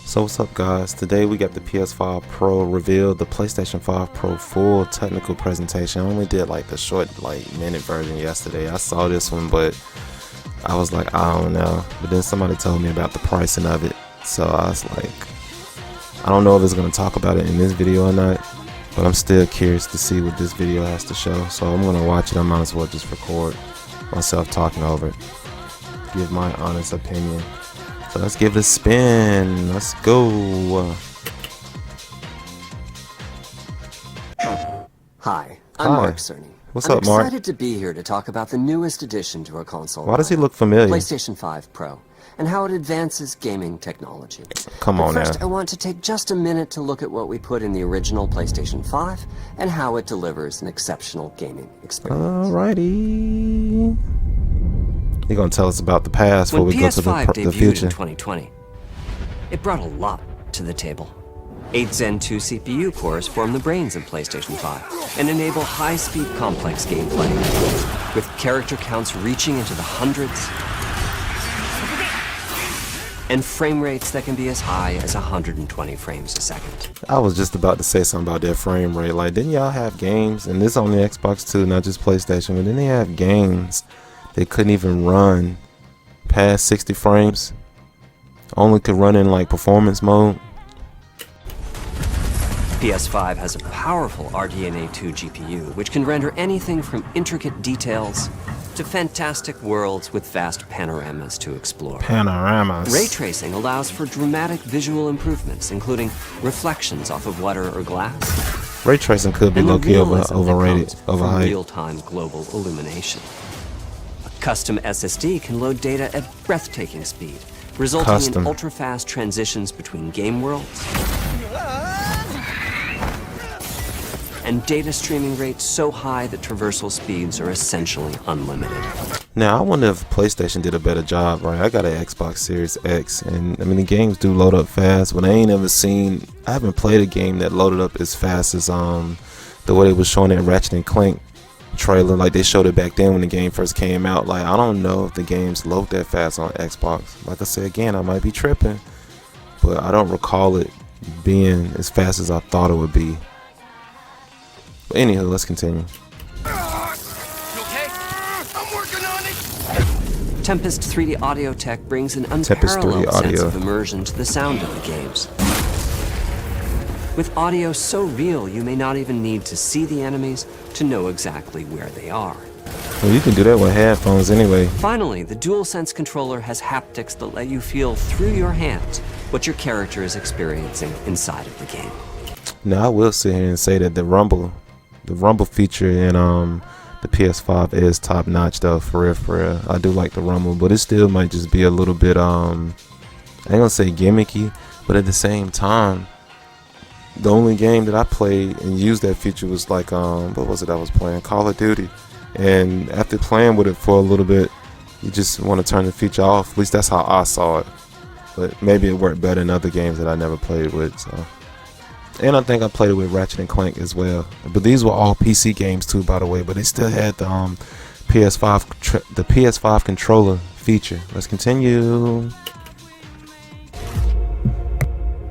So what's up guys, today we got the PS5 Pro revealed, the PlayStation 5 Pro full technical presentation. I only did like the short minute version yesterday. I saw this one but I was like, I don't know, but then somebody told me about the pricing of it, so I was like, I don't know if it's going to talk about it in this video or not, but I'm still curious to see what this video has to show, so I'm going to watch it. I might as well just record myself talking over it, give my honest opinion. So let's give it a spin. Let's go. Hi, I'm Mark Cerny. What's up, Mark? I'm excited to be here to talk about the newest addition to our console. Why does he look familiar? PlayStation 5 Pro, and how it advances gaming technology. Come on now. First, I want to take just a minute to look at what we put in the original PlayStation 5 and how it delivers an exceptional gaming experience. Alrighty. You're gonna tell us about the past before we go to the future. In 2020, it brought a lot to the table. 8 Zen 2 CPU cores form the brains of PlayStation 5 and enable high-speed complex gameplay, with character counts reaching into the hundreds and frame rates that can be as high as 120 frames a second. I was just about to say something about that frame rate. Like, didn't y'all have games, and this on the Xbox too, not just PlayStation, but didn't they have games they couldn't even run past 60 frames? Only could run in like performance mode. PS5 has a powerful RDNA 2 GPU, which can render anything from intricate details to fantastic worlds with vast panoramas to explore. Panoramas. Ray tracing allows for dramatic visual improvements, including reflections off of water or glass. Ray tracing could be low-key overrated, overhyped. Real-time global illumination. A custom SSD can load data at breathtaking speed, resulting in ultra-fast transitions between game worlds and data streaming rates so high that traversal speeds are essentially unlimited. Now, I wonder if PlayStation did a better job, right? I got an Xbox Series X, and I mean, the games do load up fast, but I haven't played a game that loaded up as fast as the way they was showing that Ratchet and Clank trailer, like they showed it back then when the game first came out. Like, I don't know if the games load that fast on Xbox. Like I said again, I might be tripping, but I don't recall it being as fast as I thought it would be. But anywho, let's continue. You okay? I'm working on it. Tempest 3D audio tech brings an unparalleled sense of immersion to the sound of the games. With audio so real, you may not even need to see the enemies to know exactly where they are. Well, you can do that with headphones anyway. Finally, the DualSense controller has haptics that let you feel through your hands what your character is experiencing inside of the game. Now, I will sit here and say that the rumble feature in the PS5 is top notch though, for real. I do like the rumble, but it still might just be a little bit I ain't gonna say gimmicky, but at the same time, the only game that I played and used that feature was like what was it I was playing? Call of Duty. And after playing with it for a little bit, you just want to turn the feature off. At least that's how I saw it. But maybe it worked better in other games that I never played with. So, and I think I played it with Ratchet and Clank as well. But these were all PC games too, by the way. But they still had the PS5 controller feature. Let's continue.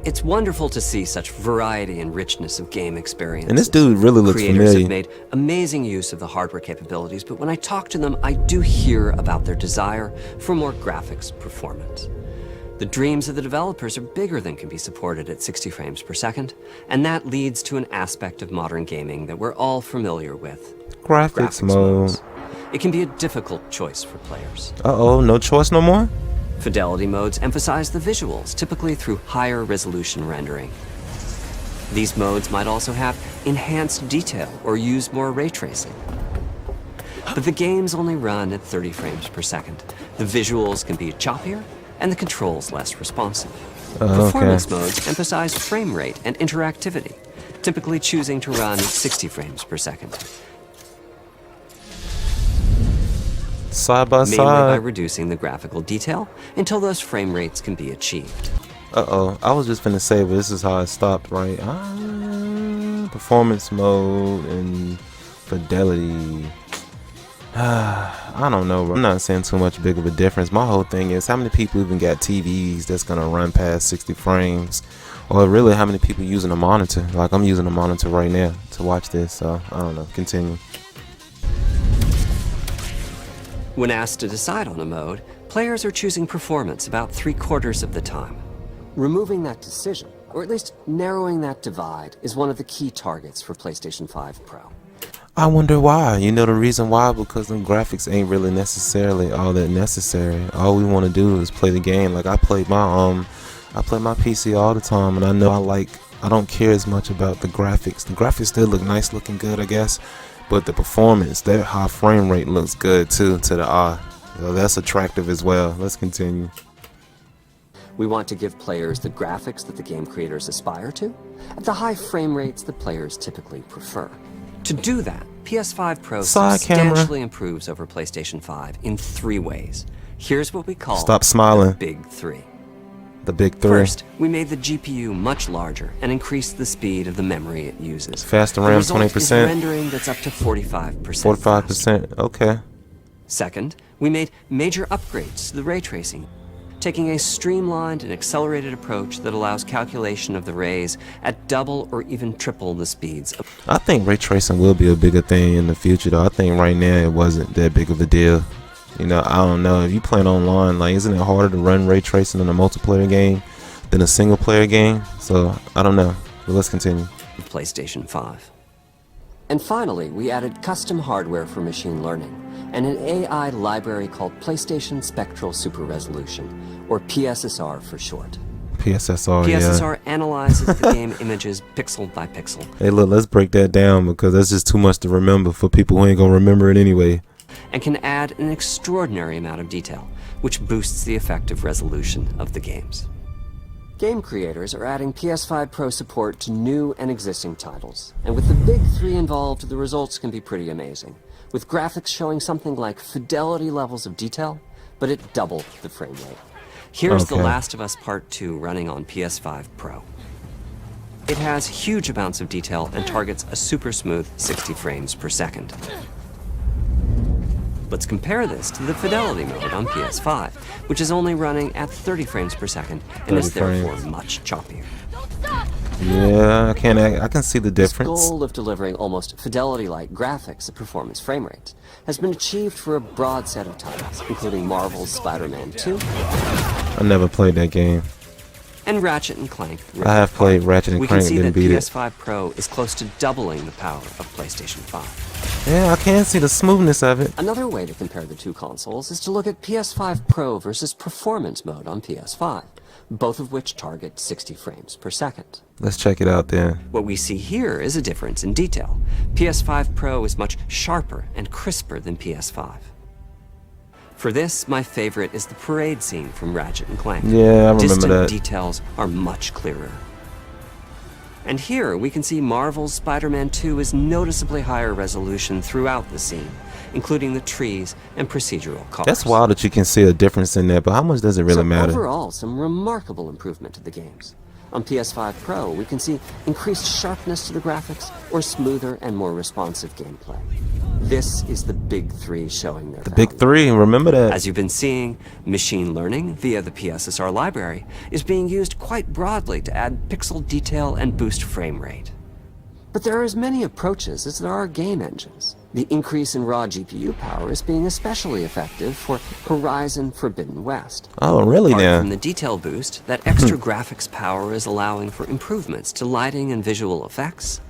It's wonderful to see such variety and richness of game experience. And this dude really looks familiar. Creators have made amazing use of the hardware capabilities, but when I talk to them, I do hear about their desire for more graphics performance. The dreams of the developers are bigger than can be supported at 60 frames per second, and that leads to an aspect of modern gaming that we're all familiar with. Graphics mode. Modes. It can be a difficult choice for players. Uh-oh, no choice no more? Fidelity modes emphasize the visuals, typically through higher resolution rendering. These modes might also have enhanced detail or use more ray tracing. But the games only run at 30 frames per second. The visuals can be choppier and the controls less responsive. Performance modes emphasize frame rate and interactivity, typically choosing to run at 60 frames per second. Side by side. Mainly by reducing the graphical detail until those frame rates can be achieved. Uh-oh, I was just finna say, but this is how it stopped, right? Performance mode and fidelity. I don't know, bro. I'm not seeing too much big of a difference. My whole thing is how many people even got TVs that's gonna run past 60 frames, or really how many people using a monitor. Like I'm using a monitor right now to watch this, so I don't know. Continue. When asked to decide on a mode, players are choosing performance about 3/4 of the time. Removing that decision, or at least narrowing that divide, is one of the key targets for PlayStation 5 Pro. I wonder why. You know the reason why? Because them graphics ain't really necessarily all that necessary. All we want to do is play the game. Like I play my PC all the time, and I know I don't care as much about the graphics. The graphics still look nice, looking good, I guess, but the performance, that high frame rate looks good too to the eye. So that's attractive as well. Let's continue. We want to give players the graphics that the game creators aspire to, at the high frame rates that players typically prefer. To do that, PS5 Pro substantially improves over PlayStation 5 in 3 ways. Here's what we call the Big 3. The Big 3. First, we made the GPU much larger and increased the speed of the memory it uses. Faster RAM, 20%. Is rendering that's up to 45%. 45%, okay. Second, we made major upgrades to the ray tracing, taking a streamlined and accelerated approach that allows calculation of the rays at double or even triple the speeds. I think ray tracing will be a bigger thing in the future, though. I think right now it wasn't that big of a deal. You know, I don't know. If you playing online, like, isn't it harder to run ray tracing in a multiplayer game than a single player game? So, I don't know. But let's continue. PlayStation 5. And finally, we added custom hardware for machine learning and an AI library called PlayStation Spectral Super Resolution, or PSSR for short. PSSR analyzes the game images pixel by pixel. Hey, look, let's break that down because that's just too much to remember for people who ain't gonna remember it anyway. And can add an extraordinary amount of detail, which boosts the effective resolution of the games. Game creators are adding PS5 Pro support to new and existing titles, and with the Big 3 involved, the results can be pretty amazing, with graphics showing something like fidelity levels of detail, but at double the frame rate. Here's The Last of Us Part 2 running on PS5 Pro. It has huge amounts of detail and targets a super smooth 60 frames per second. Let's compare this to the fidelity mode on PS5, which is only running at 30 frames per second and is therefore much choppier. Yeah, I can see the difference. This goal of delivering almost fidelity-like graphics at performance frame rates has been achieved for a broad set of titles, including Marvel's Spider-Man 2. I never played that game. And Ratchet & Clank. I have played Ratchet & Clank, didn't beat it. We can see that PS5 Pro is close to doubling the power of PlayStation 5. Yeah, I can see the smoothness of it. Another way to compare the two consoles is to look at PS5 Pro versus Performance mode on PS5, both of which target 60 frames per second. Let's check it out then. What we see here is a difference in detail. PS5 Pro is much sharper and crisper than PS5. For this, my favorite is the parade scene from Ratchet & Clank. Yeah, I remember Distant that. details are much clearer. And here we can see Marvel's Spider-Man 2 is noticeably higher resolution throughout the scene, including the trees and procedural cars. That's wild that you can see a difference in that, but how much does it really matter? Overall, some remarkable improvement to the games. On PS5 Pro, we can see increased sharpness to the graphics or smoother and more responsive gameplay. This is the Big 3 showing their value. Big 3, remember that. As you've been seeing, machine learning via the PSSR library is being used quite broadly to add pixel detail and boost frame rate. But there are as many approaches as there are game engines. The increase in raw GPU power is being especially effective for Horizon Forbidden West. Oh, really now? Apart from the detail boost, that extra graphics power is allowing for improvements to lighting and visual effects.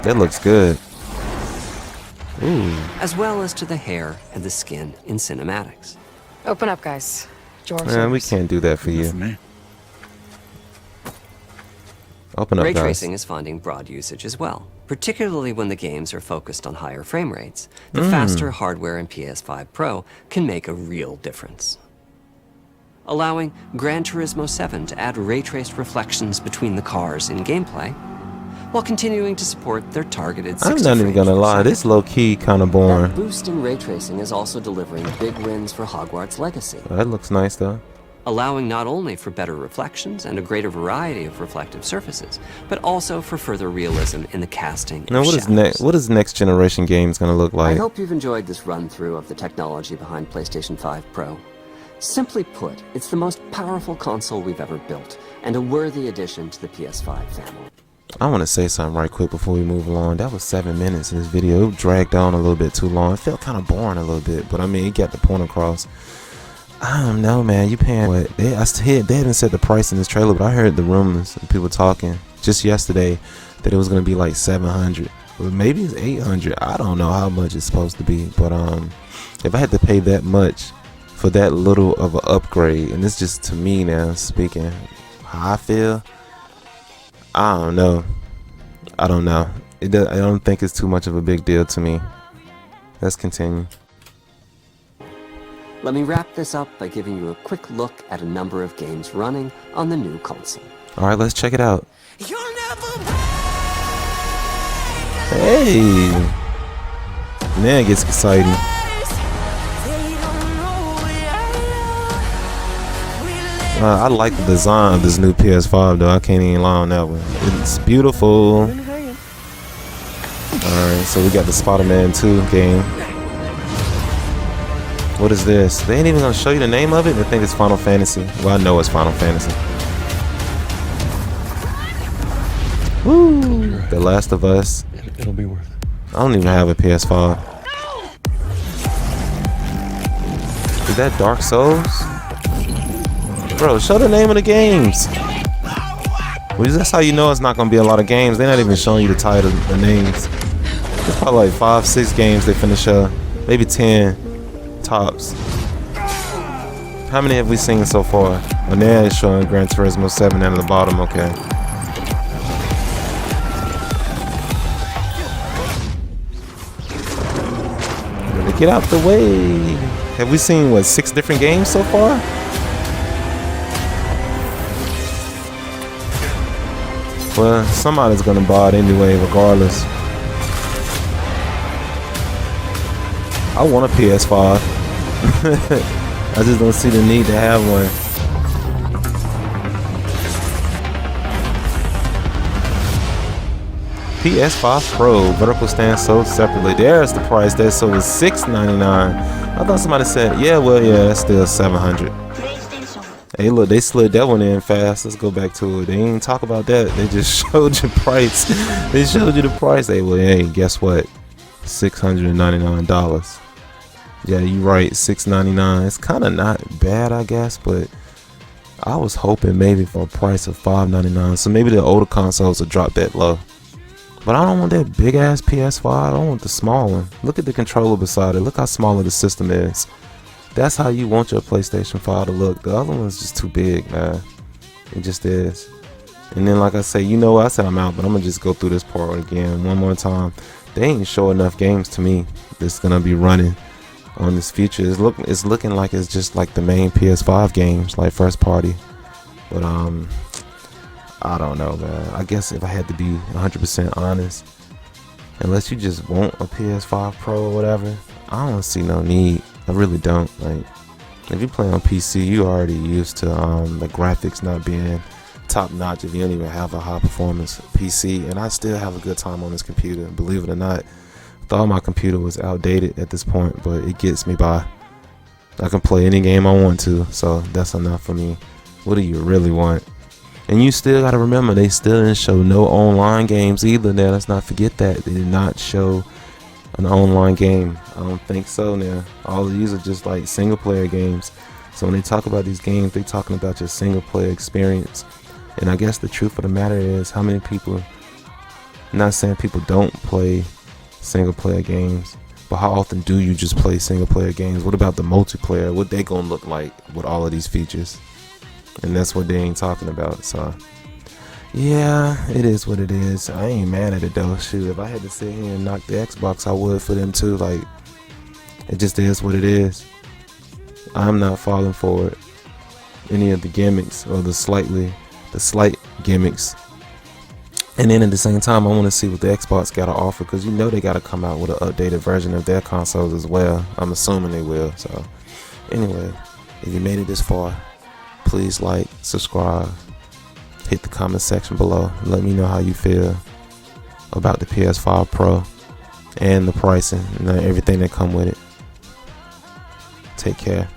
That looks good. Ooh. As well as to the hair and the skin in cinematics. Open up, guys. Man, we can't do that for you. Open up, Ray guys. tracing is finding broad usage as well, particularly when the games are focused on higher frame rates. The faster hardware in PS5 Pro can make a real difference. Allowing Gran Turismo 7 to add ray-traced reflections between the cars in gameplay, while continuing to support their targeted 60 I'm not even gonna lie, this low-key kind of boring. That boost in ray tracing is also delivering big wins for Hogwarts Legacy. That looks nice though. allowing not only for better reflections and a greater variety of reflective surfaces, but also for further realism in the casting Now, of shadows. what is next generation games gonna look I like? hope you've enjoyed this run-through of the technology behind PlayStation 5 Pro. Simply put, it's the most powerful console we've ever built, and a worthy addition to the PS5 family. I want to say something right quick before we move along. That was 7 minutes in this video. It dragged on a little bit too long. It felt kind of boring a little bit, but I mean, it got the point across. I don't know, man. You paying what? They haven't said the price in this trailer, but I heard the rumors and people talking just yesterday that it was going to be like 700, or maybe it's 800. I don't know how much it's supposed to be, but if I had to pay that much for that little of an upgrade, and it's just to me now speaking how I feel, I don't know. I don't think it's too much of a big deal to me. Let's continue. Let me wrap this up by giving you a quick look at a number of games running on the new console. All right, let's check it out. Hey, man, it gets exciting. I like the design of this new PS5 though. I can't even lie on that one. It's beautiful. Alright, so we got the Spider-Man 2 game. What is this? They ain't even gonna show you the name of it? They think it's Final Fantasy. Well, I know it's Final Fantasy. Woo! The Last of Us. It'll be worth it. I don't even have a PS5. Is that Dark Souls? Bro, show the name of the games. Well, that's how you know it's not gonna be a lot of games. They're not even showing you the title, the names. It's probably like 5-6 games they finna show. Maybe 10 tops. How many have we seen so far? Oh, now it's showing Gran Turismo 7 down at the bottom. Okay. Get out the way. Have we seen, what, 6 different games so far? Well, somebody's gonna buy it anyway, regardless. I want a PS5. I just don't see the need to have one. PS5 Pro vertical stand sold separately. There's the price. That sold was $699. I thought somebody said, yeah, well, yeah, that's still $700. Hey, look, they slid that one in fast. Let's go back to it. They didn't talk about that. They just showed you price. They showed you the price. Hey, well, hey, guess what? $699. Yeah, you right. $699. It's kind of not bad, I guess, but I was hoping maybe for a price of $599. So maybe the older consoles will drop that low. But I don't want that big ass PS5. I don't want the small one. Look at the controller beside it. Look how small the system is. That's how you want your PlayStation 5 to look. The other one's just too big, man. It just is. And then, like I say, you know, I said I'm out, but I'm gonna just go through this part again one more time. They ain't show enough games to me that's gonna be running on this feature. It's looking like it's just like the main PS5 games, like first party. But I don't know, man. I guess if I had to be 100% honest, unless you just want a PS5 Pro or whatever, I don't see no need. I really don't. Like, if you play on PC, you already used to the graphics not being top notch if you don't even have a high performance PC. And I still have a good time on this computer, believe it or not. I thought my computer was outdated at this point, but it gets me by. I can play any game I want to, so that's enough for me. What do you really want? And you still gotta remember, they still didn't show no online games either. Now, let's not forget that they did not show an online game. I don't think so. Now, all of these are just like single player games. So when they talk about these games, they're talking about your single player experience. And I guess the truth of the matter is, how many people, I'm not saying people don't play single player games, but how often do you just play single player games? What about the multiplayer? What they gonna look like with all of these features? And that's what they ain't talking about. So yeah, it is what it is. I ain't mad at it though. Shoot, if I had to sit here and knock the Xbox, I would for them too. Like, it just is what it is. I'm not falling for it. Any of the gimmicks or the slight gimmicks. And then at the same time, I want to see what the Xbox got to offer, because you know they got to come out with an updated version of their consoles as well. I'm assuming they will. So anyway, if you made it this far, please like, subscribe, hit the comment section below. Let me know how you feel about the PS5 Pro and the pricing and everything that come with it. Take care.